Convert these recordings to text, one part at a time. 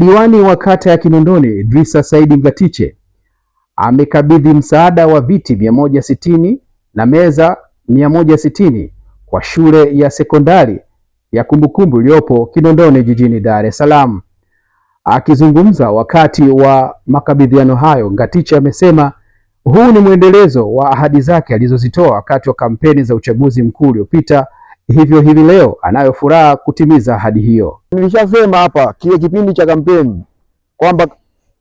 Diwani wa kata ya Kinondoni Idrisa Said Ngatiche amekabidhi msaada wa viti 160 na meza 160 kwa shule ya sekondari ya Kumbukumbu iliyopo Kinondoni jijini Dar es Salaam. Akizungumza wakati wa makabidhiano hayo, Ngatiche amesema huu ni mwendelezo wa ahadi zake alizozitoa wakati wa kampeni za uchaguzi mkuu uliopita, hivyo hivi leo anayo furaha kutimiza ahadi hiyo. Nilishasema hapa kile kipindi cha kampeni kwamba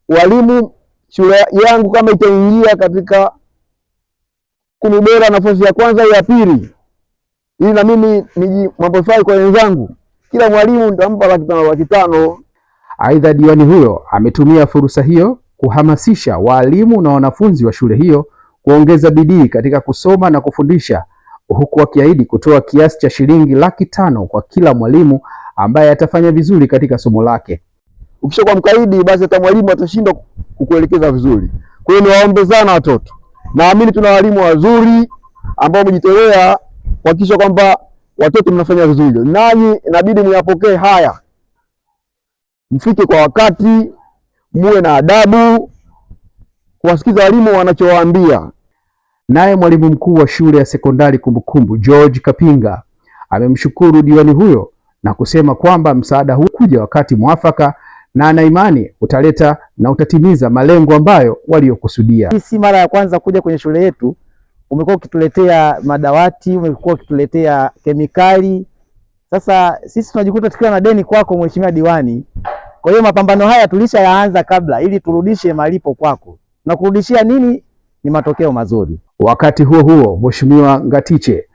walimu shule yangu kama itaingia katika 10 bora nafasi ya kwanza ya pili, ili na mimi nijimwambie kwa wenzangu, kila mwalimu nitampa 500,000. Aidha, diwani huyo ametumia fursa hiyo kuhamasisha walimu na wanafunzi wa shule hiyo kuongeza bidii katika kusoma na kufundisha, huku akiahidi kutoa kiasi cha shilingi 500,000 kwa kila mwalimu ambaye atafanya vizuri katika somo lake. Ukishakuwa mkaidi, basi hata mwalimu atashindwa kukuelekeza vizuri. Kwa hiyo niwaombe sana watoto, naamini tuna walimu wazuri ambao wamejitolea kuhakikisha kwamba watoto mnafanya vizuri, nanyi inabidi muyapokee haya, mfike kwa wakati, muwe na adabu, kuwasikiza walimu wanachowaambia. Naye mwalimu mkuu wa shule ya sekondari Kumbukumbu George Kapinga amemshukuru diwani huyo na kusema kwamba msaada huu kuja wakati mwafaka na ana imani utaleta na utatimiza malengo ambayo waliokusudia. Hii si mara ya kwanza kuja kwenye shule yetu. Umekuwa ukituletea madawati, umekuwa ukituletea kemikali. Sasa sisi tunajikuta tukiwa na deni kwako mheshimiwa diwani. Kwa hiyo mapambano haya tulishayaanza kabla, ili turudishe malipo kwako. Na kurudishia nini? Ni matokeo mazuri. Wakati huo huo, Mheshimiwa Ngatiche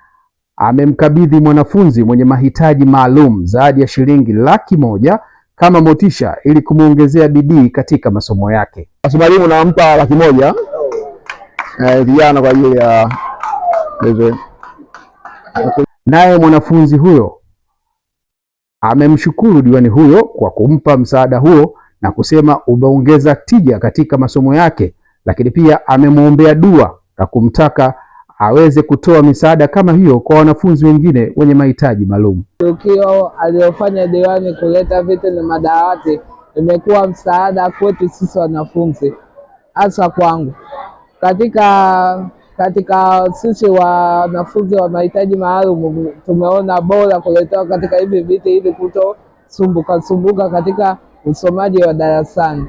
amemkabidhi mwanafunzi mwenye mahitaji maalum zawadi ya shilingi 100,000 kama motisha ili kumuongezea bidii katika masomo yake. Mwalimu nampa 100,000 vijana kwa ajili ya naye mwanafunzi huyo amemshukuru diwani huyo kwa kumpa msaada huo na kusema umeongeza tija katika masomo yake, lakini pia amemwombea dua na kumtaka aweze kutoa misaada kama hiyo kwa wanafunzi wengine wenye mahitaji maalum. Tukio aliyofanya diwani kuleta viti na madawati imekuwa msaada kwetu sisi wanafunzi, hasa kwangu. Katika sisi wanafunzi wa mahitaji maalum tumeona bora kuletewa katika hivi viti ili kutosumbuka katika usomaji wa darasani.